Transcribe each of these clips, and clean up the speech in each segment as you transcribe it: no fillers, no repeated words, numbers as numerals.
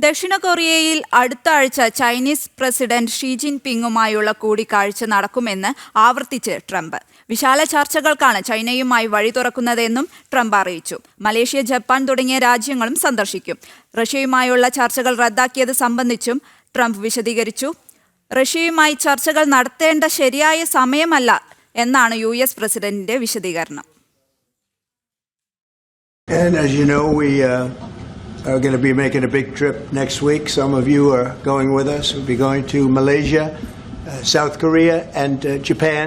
ദക്ഷിണ കൊറിയയിൽ അടുത്ത ആഴ്ച ചൈനീസ് പ്രസിഡന്റ് ഷീ ജിൻപിങ്ങുമായുള്ള കൂടിക്കാഴ്ച നടക്കുമെന്ന് ആവർത്തിച്ച് ട്രംപ്. വിശാല ചർച്ചകൾക്കാണ് ചൈനയുമായി വഴി തുറക്കുന്നതെന്നും ട്രംപ് അറിയിച്ചു. മലേഷ്യ, ജപ്പാൻ തുടങ്ങിയ രാജ്യങ്ങളും സന്ദർശിക്കും. റഷ്യയുമായുള്ള ചർച്ചകൾ റദ്ദാക്കിയത് സംബന്ധിച്ചും ട്രംപ് വിശദീകരിച്ചു. റഷ്യയുമായി ചർച്ചകൾ നടത്തേണ്ട ശരിയായ സമയമല്ല എന്നാണ് US പ്രസിഡന്റിന്റെ വിശദീകരണം. And as you know, we are going to be making a big trip next week. Some of you are going with us. We'll be going to Malaysia, South Korea, and Japan.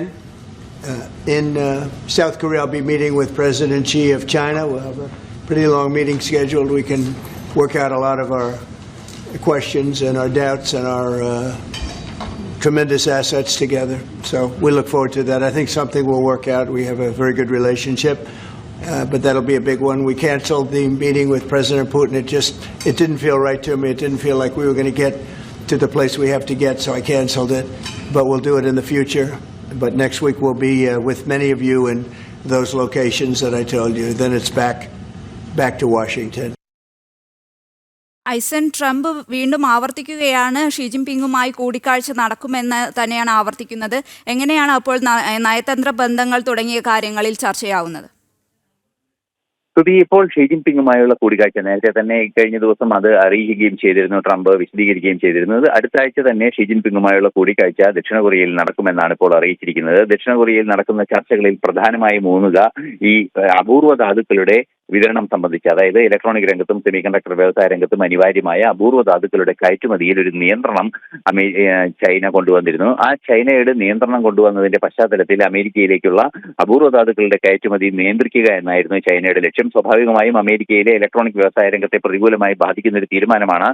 In South Korea, I'll be meeting with President Xi of China. We'll have a pretty long meeting scheduled. We can work out a lot of our questions and our doubts and our tremendous assets together. So we look forward to that. I think something will work out. We have a very good relationship. But that'll be a big one. We canceled the meeting with President Putin. It didn't feel right to me. It didn't feel like we were going to get to the place we have to get, so I canceled it. But we'll do it in the future. But next week we'll be with many of you in those locations that I told you. Then it's back to Washington. Trump വീണ്ടും ആവർത്തിക്കുകയാണ്. She ജിൻപിങ്ങുമായി കൂടിക്കാഴ്ച നടക്കുമെന്ന് തന്നെയാണ് ആവർത്തിക്കുന്നത്. എങ്ങനെയാണ് അപ്പോൾ നയതന്ത്ര ബന്ധങ്ങൾ തുടങ്ങിയ കാര്യങ്ങളിൽ ചർച്ചയാവുന്നത്? ഇപ്പോൾ ഷീ ജിൻപിങ്ങുമായുള്ള കൂടിക്കാഴ്ച നേരത്തെ തന്നെ കഴിഞ്ഞ ദിവസം അത് അറിയിക്കുകയും ചെയ്തിരുന്നു. ട്രംപ് വിശദീകരിക്കുകയും ചെയ്തിരുന്നത് അടുത്ത ആഴ്ച തന്നെ ഷീ ജിൻപിങ്ങുമായുള്ള കൂടിക്കാഴ്ച ദക്ഷിണ കൊറിയയിൽ നടക്കുമെന്നാണ് ഇപ്പോൾ അറിയിച്ചിരിക്കുന്നത്. ദക്ഷിണ കൊറിയയിൽ നടക്കുന്ന ചർച്ചകളിൽ പ്രധാനമായും ഊന്നുക ഈ അപൂർവ ധാതുക്കളുടെ വിതരണം സംബന്ധിച്ച്, അതായത് ഇലക്ട്രോണിക് രംഗത്തും സെമി കണ്ടക്ടർ വ്യവസായ രംഗത്തും അനിവാര്യമായ അപൂർവ ധാതുക്കളുടെ കയറ്റുമതിയിൽ ഒരു നിയന്ത്രണം ചൈന കൊണ്ടുവന്നിരുന്നു. ആ ചൈനയുടെ നിയന്ത്രണം കൊണ്ടുവന്നതിന്റെ പശ്ചാത്തലത്തിൽ അമേരിക്കയിലേക്കുള്ള അപൂർവ ധാതുക്കളുടെ കയറ്റുമതി നിയന്ത്രിക്കുക എന്നായിരുന്നു ചൈനയുടെ ലക്ഷ്യം. സ്വാഭാവികമായും അമേരിക്കയിലെ ഇലക്ട്രോണിക് വ്യവസായ രംഗത്തെ പ്രതികൂലമായി ബാധിക്കുന്ന ഒരു തീരുമാനമാണ്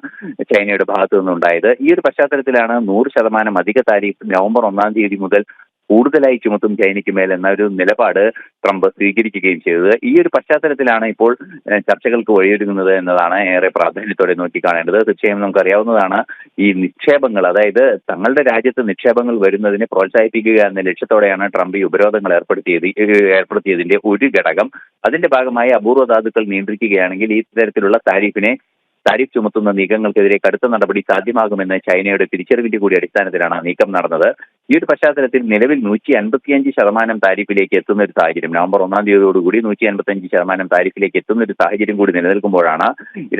ചൈനയുടെ ഭാഗത്തു നിന്നുണ്ടായത്. ഈ ഒരു പശ്ചാത്തലത്തിലാണ് 100% അധിക താരിഫ് നവംബർ 1 തീയതി മുതൽ കൂടുതലായി ചുമത്തും ചൈനയ്ക്ക് മേൽ എന്ന ഒരു നിലപാട് ട്രംപ് സ്വീകരിക്കുകയും ചെയ്തത്. ഈ ഒരു പശ്ചാത്തലത്തിലാണ് ഇപ്പോൾ ചർച്ചകൾക്ക് വഴിയൊരുങ്ങുന്നത് എന്നതാണ് ഏറെ പ്രാധാന്യത്തോടെ നോക്കിക്കാണേണ്ടത്. തീർച്ചയായും നമുക്കറിയാവുന്നതാണ്, ഈ നിക്ഷേപങ്ങൾ, അതായത് തങ്ങളുടെ രാജ്യത്ത് നിക്ഷേപങ്ങൾ വരുന്നതിനെ പ്രോത്സാഹിപ്പിക്കുക എന്ന ലക്ഷ്യത്തോടെയാണ് ട്രംപ് ഈ ഉപരോധങ്ങൾ ഏർപ്പെടുത്തിയതിന്റെ ഒരു ഘടകം. അതിന്റെ ഭാഗമായി അപൂർവ ധാതുക്കൾ നിയന്ത്രിക്കുകയാണെങ്കിൽ ഈ തരത്തിലുള്ള താരിഫ് ചുമത്തുന്ന നീക്കങ്ങൾക്കെതിരെ കടുത്ത നടപടി സാധ്യമാകുമെന്ന് ചൈനയുടെ തിരിച്ചറിവിന്റെ കൂടി അടിസ്ഥാനത്തിലാണ് നീക്കം നടന്നത്. ഈ ഒരു പശ്ചാത്തലത്തിൽ നിലവിൽ 155% താരിഫിലേക്ക് എത്തുന്ന ഒരു സാഹചര്യം, നവംബർ 1 തീയതിയോടുകൂടി 155% താരിഫിലേക്ക് എത്തുന്ന ഒരു സാഹചര്യം കൂടി നിലനിൽക്കുമ്പോഴാണ്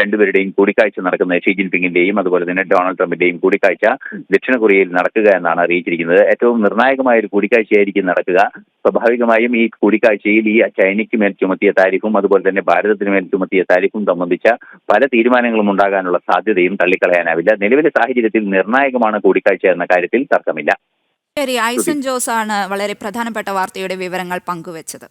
രണ്ടുപേരുടെയും കൂടിക്കാഴ്ച നടക്കുന്നത്. ഷീ ജിൻപിങ്ങിന്റെയും അതുപോലെ തന്നെ ഡൊണാൾഡ് ട്രംപിന്റെയും കൂടിക്കാഴ്ച ദക്ഷിണ കൊറിയയിൽ നടക്കുക എന്നാണ് അറിയിച്ചിരിക്കുന്നത്. ഏറ്റവും നിർണായകമായ ഒരു കൂടിക്കാഴ്ചയായിരിക്കും നടക്കുക. സ്വാഭാവികമായും ഈ കൂടിക്കാഴ്ചയിൽ ഈ ചൈനയ്ക്ക് മേൽ ചുമത്തിയ താരിഫും അതുപോലെ തന്നെ ഭാരതത്തിന് മേൽ ചുമത്തിയ താരിഫും സംബന്ധിച്ച പല തീരുമാനങ്ങളും ഉണ്ടാകാനുള്ള സാധ്യതയും തള്ളിക്കളയാനാവില്ല. നിലവിലെ സാഹചര്യത്തിൽ നിർണായകമാണ് കൂടിക്കാഴ്ച എന്ന കാര്യത്തിൽ തർക്കമില്ല. ശരി, ഐസൻ ജോസ് ആണ് വളരെ പ്രധാനപ്പെട്ട വാർത്തയുടെ വിവരങ്ങൾ പങ്കുവച്ചത്.